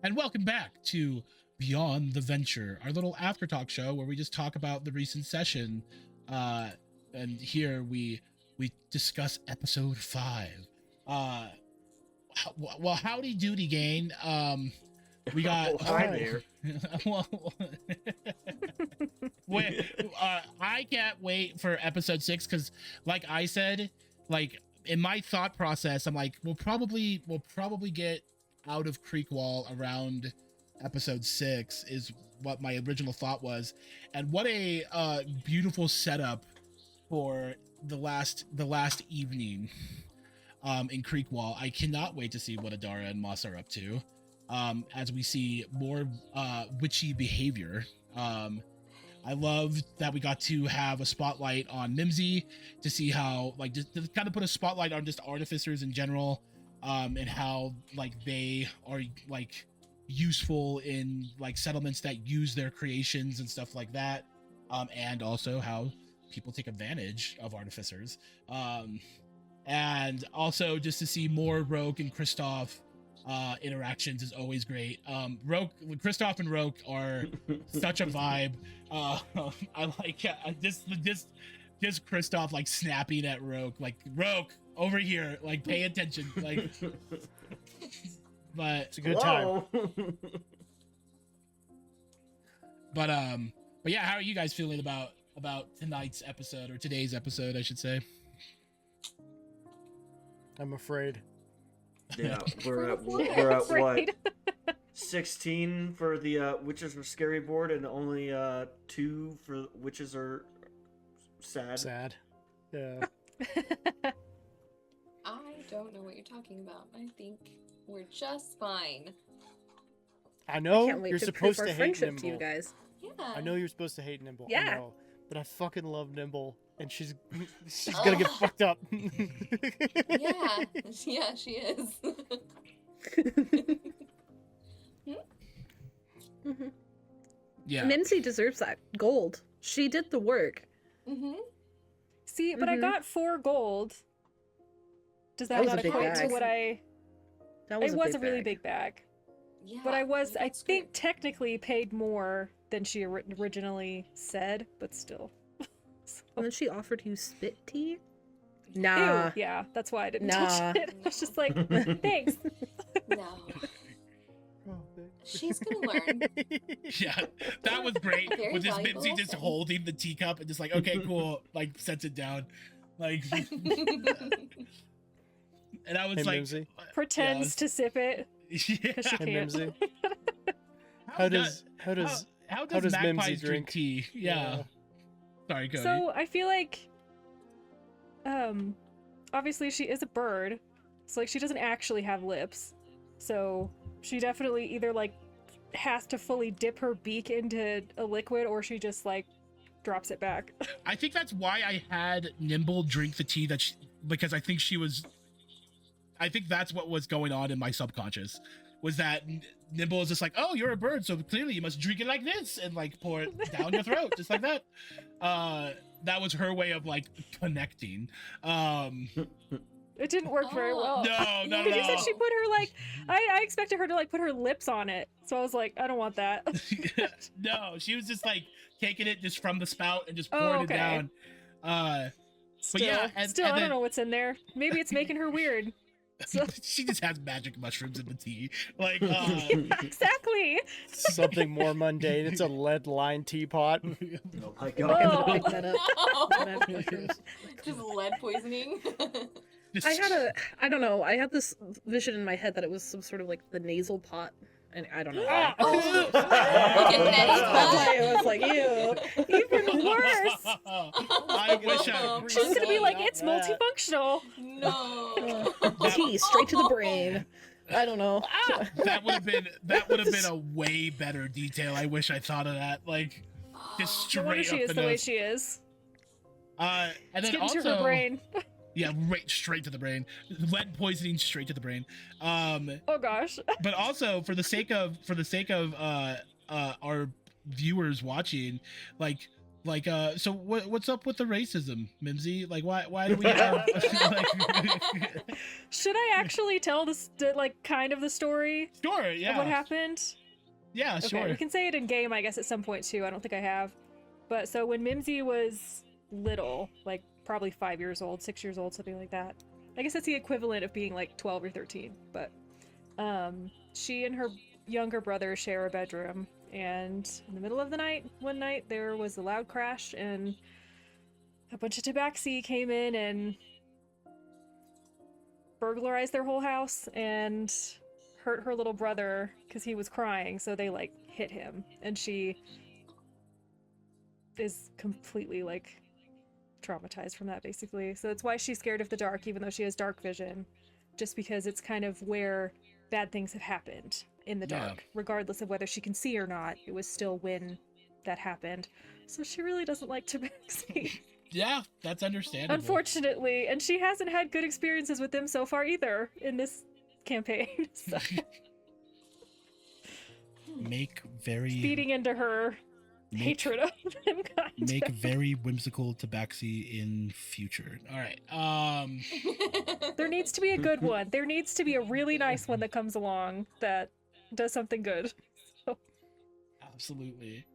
And welcome back to Beyond the Venture, our little after talk show where we just talk about the recent session. And here we discuss episode 5. Well, howdy doody gang. We got Hi there. well, I can't wait for episode 6 because, like I said, like in my thought process, I'm like, we'll probably get out of Creekwall around episode 6 is what my original thought was, and what a beautiful setup for the last evening in Creekwall. I cannot wait to see what Adara and Moss are up to, as we see more witchy behavior. I love that we got to have a spotlight on Mimsy to see how, like, just to kind of put a spotlight on just artificers in general, and how, like, they are, like, useful in, like, settlements that use their creations and stuff like that, and also how people take advantage of artificers, and also just to see more Roke and Kristoff interactions is always great. Kristoff and Roke are such a vibe. I like just Kristoff, like, snapping at Roke, like, Roke, over here, like, pay attention, like. But it's a good time. But yeah, how are you guys feeling about tonight's episode, or today's episode, I should say? I'm afraid. Yeah, we're at what? 16 for the witches are scary board, and only 2 for witches are sad. Sad. Yeah. I don't know what you're talking about. I think we're just fine. I know Can't wait you're to supposed prove to our hate friendship Nimble. to you guys. Yeah. I know you're supposed to hate Nimble. I Yeah. know, but I fucking love Nimble, and she's gonna get fucked up. Yeah. Yeah, she is. Mm-hmm. Yeah. Mimsy deserves that gold. She did the work. Mm-hmm. See, but I got 4 gold. Does That that, was a not big equate to bag. what I... That It was big a really bag. big bag. Yeah. But I was, I that's think, technically paid more than she originally said, but still. So- And then she offered you spit tea? Ew, Nah. yeah, that's why I didn't Nah. touch it. I was just like, thanks. great. No. She's gonna learn. Yeah, that was great. Very With this valuable Mimsy just lesson. holding the teacup and just like, okay, cool, like, sets it down, like. And I was Hey, like, Mimsy. Pretends to sip it. yeah. Because she Hey, can't. Mimsy. How does Magpies Mimsy drink drink? tea? Yeah. Sorry, Cody. So I feel like, obviously she is a bird, so like she doesn't actually have lips, so she definitely either like has to fully dip her beak into a liquid, or she just like drops it back. I think that's why I had Nimble drink the tea because I think that's what was going on in my subconscious, was that Nimble is just like, oh, you're a bird, so clearly you must drink it like this, and like pour it down your throat, just like that. That was her way of like connecting. It didn't work very well. No. Because you said she put her like, I expected her to like put her lips on it, so I was like, I don't want that. No, she was just like taking it just from the spout and just Oh, pouring okay. it down. Still, yeah, and I then- don't know what's in there. Maybe it's making her weird. So, She just has magic mushrooms in the tea. Like, exactly. Something more mundane. It's a lead-lined teapot. Oh my I god. Oh. picked that up. But I have No. mushrooms. Just lead poisoning. I don't know, I had this vision in my head that it was some sort of like the nasal pot, and I don't know. Oh. Like a neti That's pot. why it was like, ew. Even worse. I wish I. She's gonna be like, Not it's that. multifunctional. No. Tea straight to the brain. I don't know. That would have been a way better detail. I wish I thought of that. Like, just No wonder straight she up is the the way nose. she is. And It's then getting also, to her brain. yeah, right, straight to the brain. Lead poisoning straight to the brain. Oh gosh. But also for the sake of our viewers watching, like, Like, so what's up with the racism, Mimsy? Like, why do we have? Like... Should I actually tell this, like, kind of the story Sure, of yeah. what happened? Yeah, Okay, sure. we can say it in game, I guess, at some point too. I don't think I have. But so when Mimsy was little, like probably 5 years old, 6 years old, something like that. I guess that's the equivalent of being like 12 or 13. But she and her younger brother share a bedroom, and in the middle of the night, one night, there was a loud crash, and a bunch of tabaxi came in and burglarized their whole house and hurt her little brother because he was crying, so they like hit him, and she is completely like traumatized from that, basically. So that's why she's scared of the dark, even though she has dark vision, just because it's kind of where bad things have happened in the dark, regardless of whether she can see or not. It was still when that happened, so she really doesn't like tabaxi. Yeah, that's understandable. Unfortunately, and she hasn't had good experiences with them so far either in this campaign. So. Make very feeding into her hatred of them, kind make of. very whimsical tabaxi in future. All right. There needs to be a good one. There needs to be a really nice one that comes along that does something good. So. Absolutely.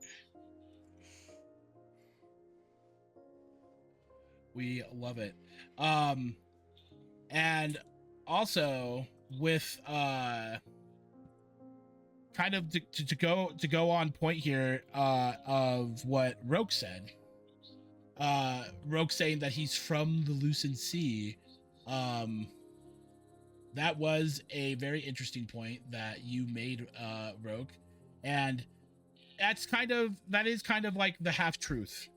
We love it. And also with kind of to go on point here of what Roke said. Roke saying that he's from the Lucent Sea. That was a very interesting point that you made, Roke, and that is kind of like the half truth.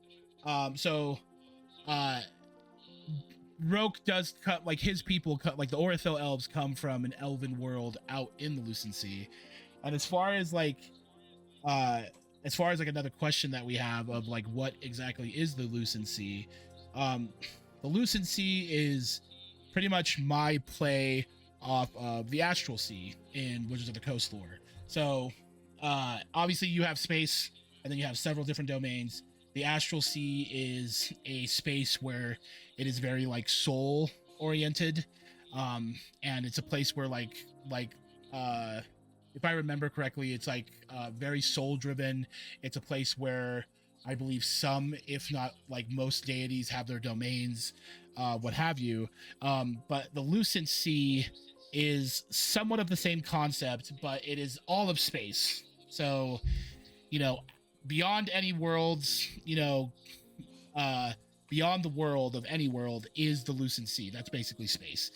Roke does cut, like, his people cut, like, the Orithel elves come from an elven world out in the Lucent Sea. And as far as another question that we have of like what exactly is the Lucent Sea, the Lucent Sea is pretty much my play off of the Astral Sea in Wizards of the Coast lore. So obviously you have space, and then you have several different domains. The Astral Sea is a space where it is very like soul oriented, and it's a place where if I remember correctly, it's like very soul driven. It's a place where I believe some, if not like most deities have their domains, what have you. But the Lucent Sea is somewhat of the same concept, but it is all of space. So, beyond any worlds, beyond the world of any world is the Lucent Sea. That's basically space.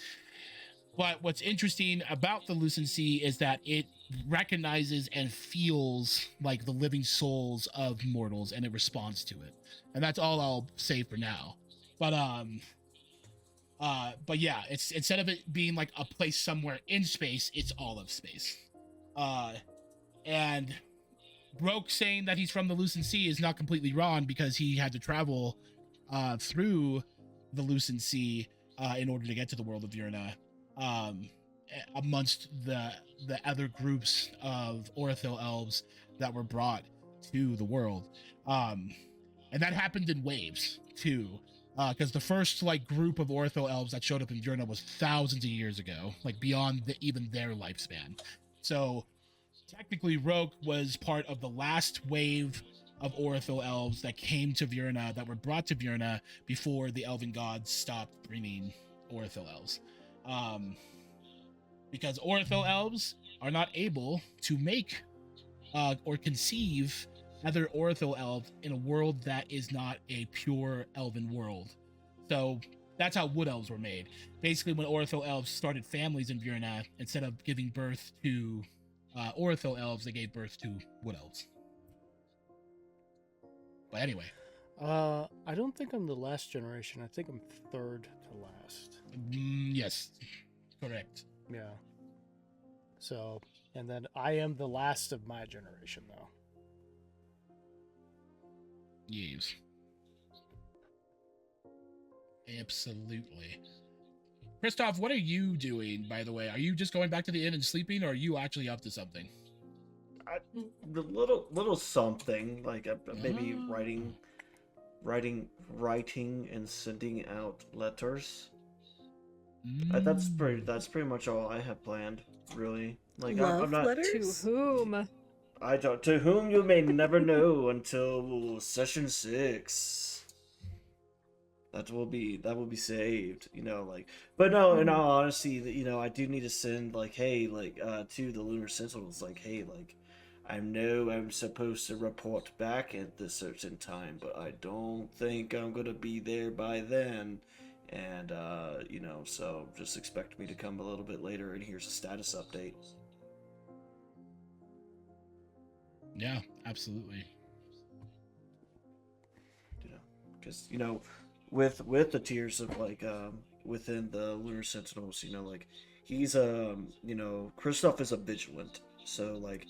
But what's interesting about the Lucent Sea is that it recognizes and feels like the living souls of mortals, and it responds to it. And that's all I'll say for now. But yeah, it's, instead of it being like a place somewhere in space, it's all of space. And Broke saying that he's from the Lucent Sea is not completely wrong, because he had to travel through the Lucent Sea in order to get to the world of Yurna. Amongst the other groups of Orithel elves that were brought to the world, and that happened in waves too, because the first like group of Orithel elves that showed up in Yurna was thousands of years ago, like beyond even their lifespan. So technically, Roke was part of the last wave of Orithel elves that came to Yurna, that were brought to Yurna before the elven gods stopped bringing Orithel elves. Because Orithel elves are not able to make or conceive other Orithel elves in a world that is not a pure elven world. So that's how wood elves were made. Basically, when Orithel elves started families in Yurna, instead of giving birth to Orithel elves, they gave birth to wood elves. But anyway. I don't think I'm the last generation. I think I'm third to last. Yes, correct. Yeah. So, and then I am the last of my generation, though. Yes. Absolutely. Christoph, what are you doing, by the way? Are you just going back to the inn and sleeping, or are you actually up to something? The little something, like maybe writing writing and sending out letters. Mm. That's pretty much all I have planned, really. Like Love I'm not letters? To whom? I don't, to whom you may never know until session 6. That will be saved, like. But no, in all honesty, I do need to send like, hey, like, to the Lunar Sentinels, like, hey, like, I know I'm supposed to report back at this certain time, but I don't think I'm gonna be there by then. And so just expect me to come a little bit later, and here's a status update. Yeah, absolutely. Because with the tiers of like within the Lunar Sentinels, like he's Kristoff is a vigilant, so like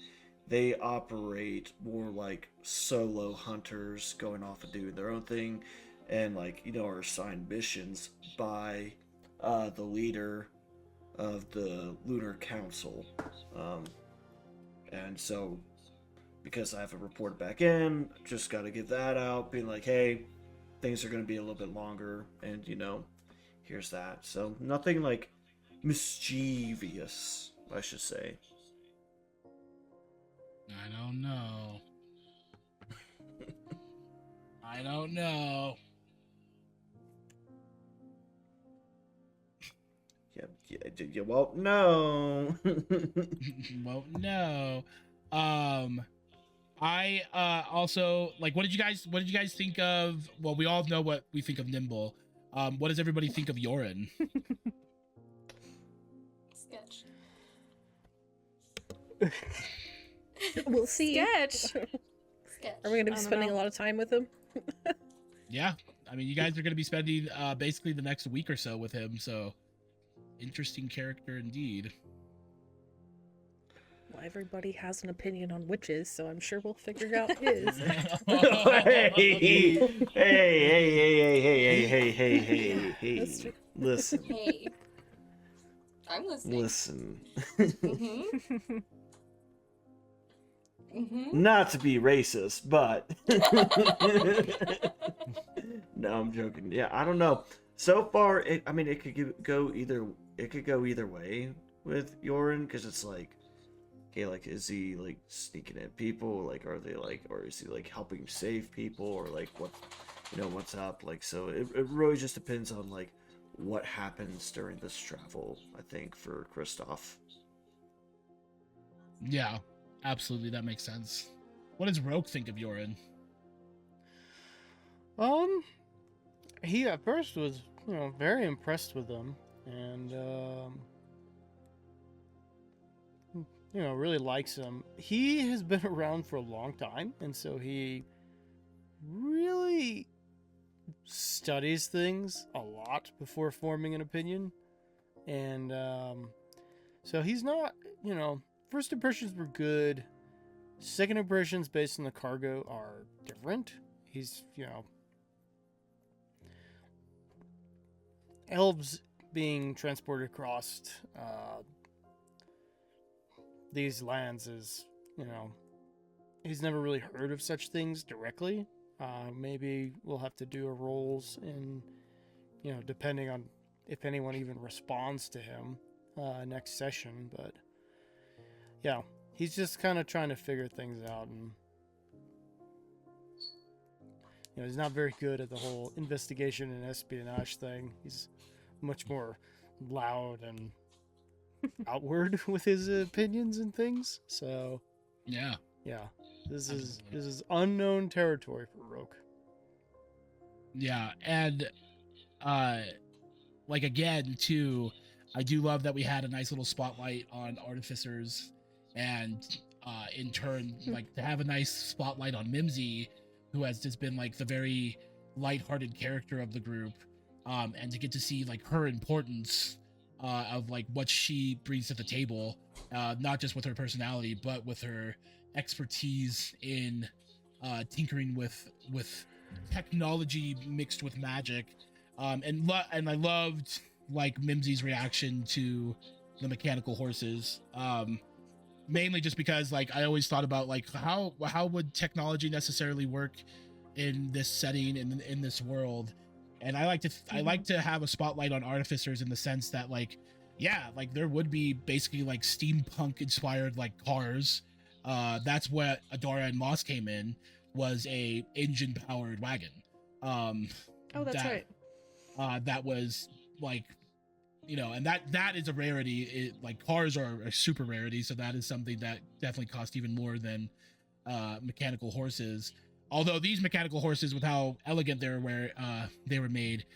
they operate more like solo hunters going off and doing their own thing, and like are assigned missions by the leader of the Lunar Council, and so because I have a report back in, just got to give that out, being like, hey, things are going to be a little bit longer, and here's that. So nothing like mischievous, I should say. I don't know. I don't know. Yeah, well, no. Well, no. I also like. What did you guys think of? Well, we all know what we think of Nimble. What does everybody think of Yorin? Sketch. We'll see. Sketch. Sketch. Are we going to I be don't spending know. a lot of time with him? Yeah, I mean, you guys are going to be spending basically the next week or so with him. So, interesting character indeed. Well, everybody has an opinion on witches, so I'm sure we'll figure out his. Hey. That's true. Listen. Hey. I'm listening. Listen. Mm-hmm. Mm-hmm. Not to be racist, but no, I'm joking. Yeah, I don't know. So far, it could go either way with Yorin, because it's like, okay, like, is he like sneaking at people? Like, are they like, or is he like helping save people, or like what's up? Like, so it really just depends on like what happens during this travel, I think, for Kristoff. Yeah, absolutely, that makes sense. What does Rogue think of Yorin? He at first was, very impressed with them, and really likes him. He has been around for a long time, and so he really studies things a lot before forming an opinion. And so he's not, first impressions were good. Second impressions based on the cargo are different. He's, elves being transported across these lands is, he's never really heard of such things directly. Maybe we'll have to do a rolls in, depending on if anyone even responds to him next session. But yeah, he's just kind of trying to figure things out, and he's not very good at the whole investigation and espionage thing. He's much more loud and outward with his opinions and things. So Yeah. This is unknown territory for Roke. Yeah, and like again too, I do love that we had a nice little spotlight on artificers, and in turn, like, to have a nice spotlight on Mimsy, who has just been like the very lighthearted character of the group, and to get to see like her importance of like what she brings to the table, not just with her personality, but with her expertise in tinkering with technology mixed with magic, and I loved like Mimsy's reaction to the mechanical horses, mainly just because like I always thought about like how would technology necessarily work in this setting, in this world. And I like to have a spotlight on artificers in the sense that, like, yeah, like there would be basically like steampunk inspired like cars. That's what Adora and Moss came in, was a engine powered wagon. Oh, that's right. That was like, you know, and that is a rarity. Like cars are a super rarity, so that is something that definitely cost even more than mechanical horses. Although these mechanical horses, with how elegant they were made,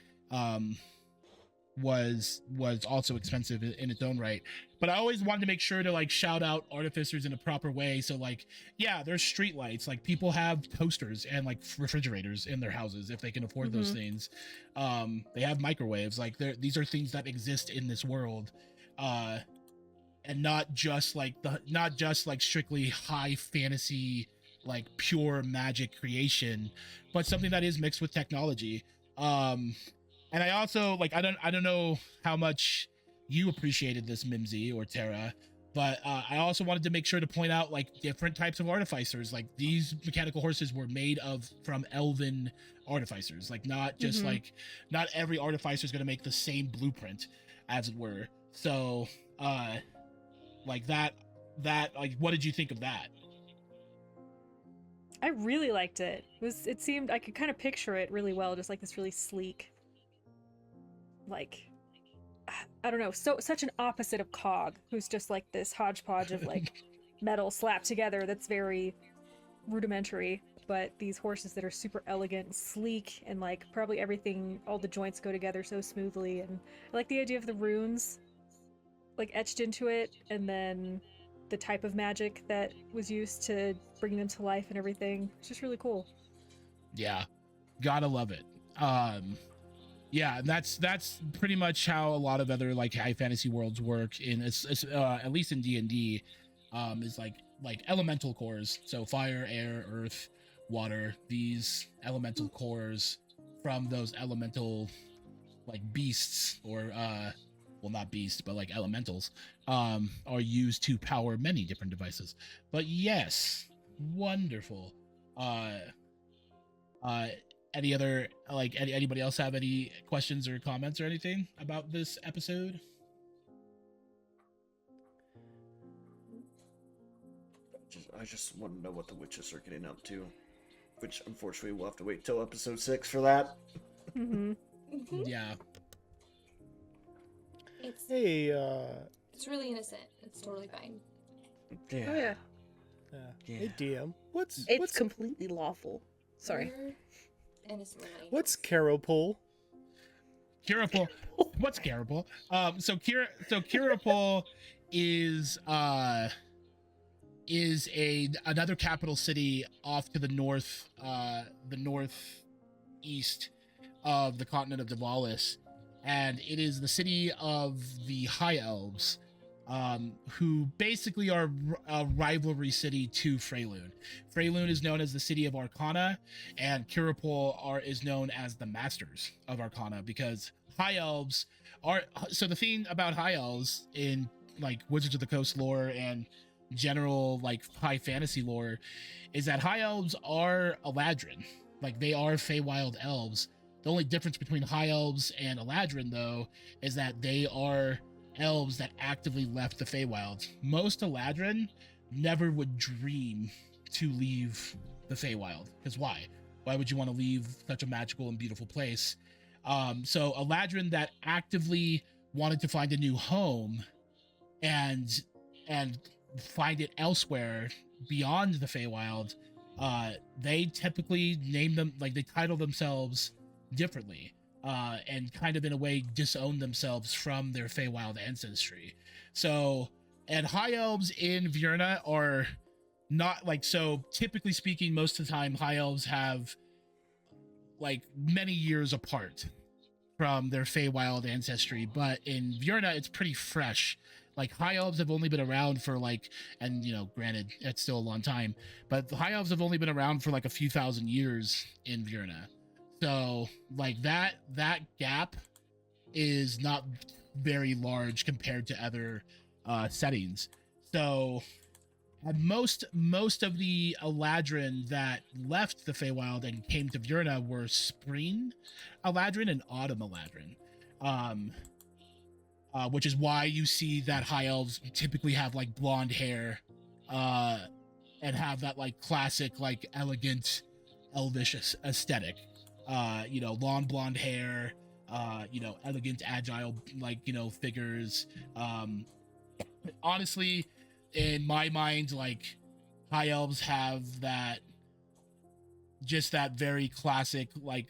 was also expensive in its own right. But I always wanted to make sure to like shout out artificers in a proper way. So like, yeah, there's street lights. Like people have toasters and like refrigerators in their houses if they can afford those things. They have microwaves. Like these are things that exist in this world, and not just like strictly high fantasy, like pure magic creation, but something that is mixed with technology. And I also like, I don't know how much you appreciated this, Mimsy or Tara, but I also wanted to make sure to point out like different types of artificers. Like these mechanical horses were made from elven artificers. Like not just like, not every artificer is going to make the same blueprint, as it were. So like that like, what did you think of that? I really liked it. It seemed I could kind of picture it really well, just like this really sleek, like, I don't know, such an opposite of Cog, who's just like this hodgepodge of like metal slapped together that's very rudimentary. But these horses that are super elegant, sleek, and like probably everything, all the joints go together so smoothly. And I like the idea of the runes like etched into it, and then the type of magic that was used to bring them to life and everything. It's just really cool. Yeah, gotta love it. Yeah, that's pretty much how a lot of other like high fantasy worlds work. In it's at least in D&D, is like elemental cores. So fire, air, earth, water. These elemental cores from those elemental like beasts, or well, not beasts, but like elementals, are used to power many different devices. But yes, wonderful. Any other, like, anybody else have any questions or comments or anything about this episode? I just want to know what the witches are getting up to, which unfortunately we'll have to wait till episode 6 for that. Yeah. It's really innocent. It's totally fine. Yeah. Oh yeah. Hey DM, what's completely lawful. Sorry. We're innocently. what's Caropol? Kirapol. What's Kirapol? So Kirapol is another capital city off to the northeast of the continent of Devalis, and it is the city of the High Elves, who basically are a rivalry city to Freyloon. Freyloon is known as the city of Arcana, and Kirapol is known as the Masters of Arcana, because High Elves are... So the thing about High Elves in like Wizards of the Coast lore and general like high fantasy lore is that High Elves are Eladrin. Like they are Feywild elves. The only difference between High Elves and Eladrin, though, is that they are elves that actively left the Feywild. Most Eladrin never would dream to leave the Feywild. Because why? Why would you want to leave such a magical and beautiful place? So Eladrin that actively wanted to find a new home and find it elsewhere beyond the Feywild, they typically name them, like they title themselves differently, and kind of in a way disown themselves from their Feywild ancestry. So, and High Elves in Vierna are not like, so typically speaking, most of the time High Elves have like many years apart from their Feywild ancestry, but in Vierna it's pretty fresh. Like High Elves have only been around for like, and you know, granted, it's still a long time, but the High Elves have only been around for like a few thousand years in Vierna. So like that gap is not very large compared to other settings. So And most of the Eladrin that left the Feywild and came to Vyrna were Spring Eladrin and Autumn Eladrin. Which is why you see that high elves typically have like blonde hair, and have that like classic, like elegant elvish aesthetic. Long blonde hair, elegant, agile, like, figures. Honestly, in my mind, like, high elves have that, just that very classic, like,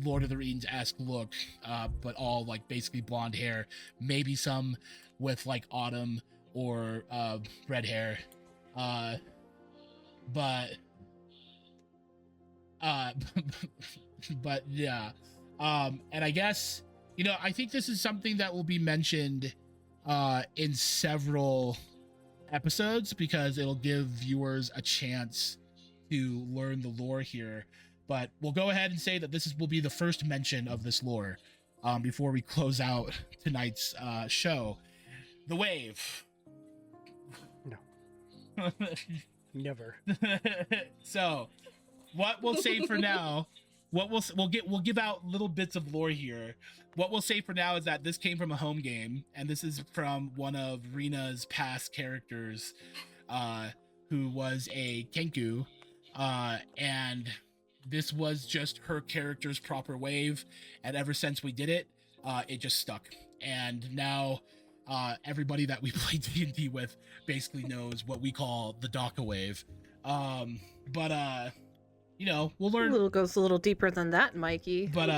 Lord of the Rings-esque look, but all like basically blonde hair, maybe some with like autumn or red hair, but but yeah, and I guess, I think this is something that will be mentioned in several episodes, because it'll give viewers a chance to learn the lore here. But we'll go ahead and say that will be the first mention of this lore before we close out tonight's show. The Wave. No. Never. So, what we'll say for now, we'll give out little bits of lore here. What we'll say for now is that this came from a home game, and this is from one of Rina's past characters, who was a Kenku, and this was just her character's proper wave, and ever since we did it, it just stuck. And now everybody that we play D&D with basically knows what we call the Daka wave. We'll learn. Goes a little deeper than that, Mikey. But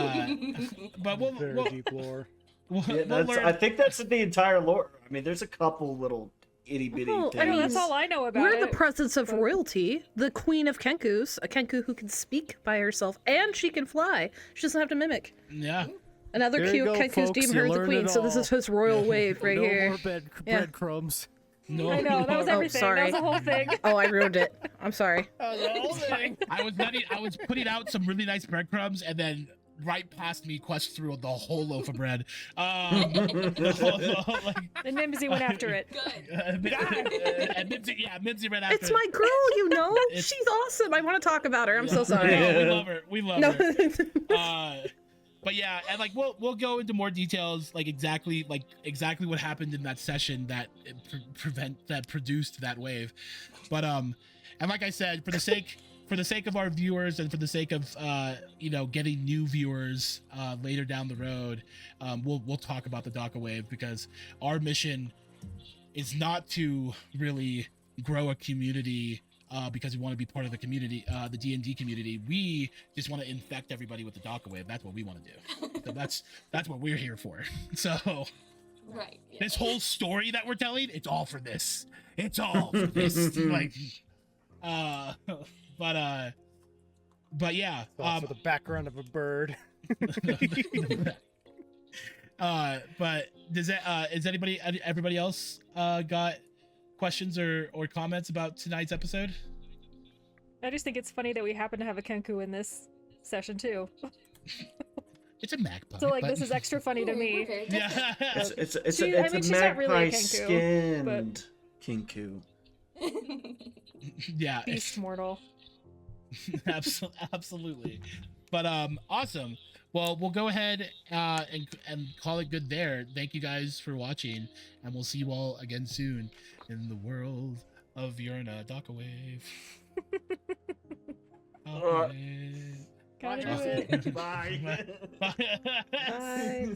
we'll Very deep lore. We'll I think that's the entire lore. I mean, there's a couple little itty bitty Well, things. I know, that's all I know about We're it. in the presence of but- royalty, the queen of Kenkus, a Kenku who can speak by herself, and she can fly. She doesn't have to mimic. Yeah. Another There you cute go, Kenku's folks, deem you her the learned queen, it so this all. is his royal wave right no here. more Yeah. breadcrumbs. No. I know, that was Oh, everything. sorry. That was the whole thing. Oh, I ruined it. I'm sorry. I was putting out some really nice breadcrumbs, and then right past me Quest threw the whole loaf of bread. And Mimsy went after it. And Mimsy ran after It's my girl, It's- She's awesome. I want to talk about her. I'm so No, sorry. we love her. We love No. her. But yeah, and like we'll go into more details, like exactly what happened in that session that produced that wave. But and like I said, for the sake of our viewers and for the sake of getting new viewers later down the road, we'll talk about the Daka wave, because our mission is not to really grow a community because we want to be part of the community, the D&D community. We just want to infect everybody with the Daka wave. That's what we want to do. So that's what we're here for. So Right. Yeah. this whole story that we're telling, it's all for this. It's all for this. But yeah. For the background of a bird. But is everybody else got questions or comments about tonight's episode? I just think it's funny that we happen to have a Kenku in this session too. It's a magpie. So like but- this is extra funny to We're me. very different. Yeah. It's I mean, a she's not really a magpie Kenku, skinned Kinku. Yeah. Beast mortal. Absolutely. But awesome. Well, we'll go ahead and call it good there. Thank you guys for watching, and we'll see you all again soon in the world of Vyrna. Daka wave. Daka wave. Gotta do it. Bye. Bye. Bye.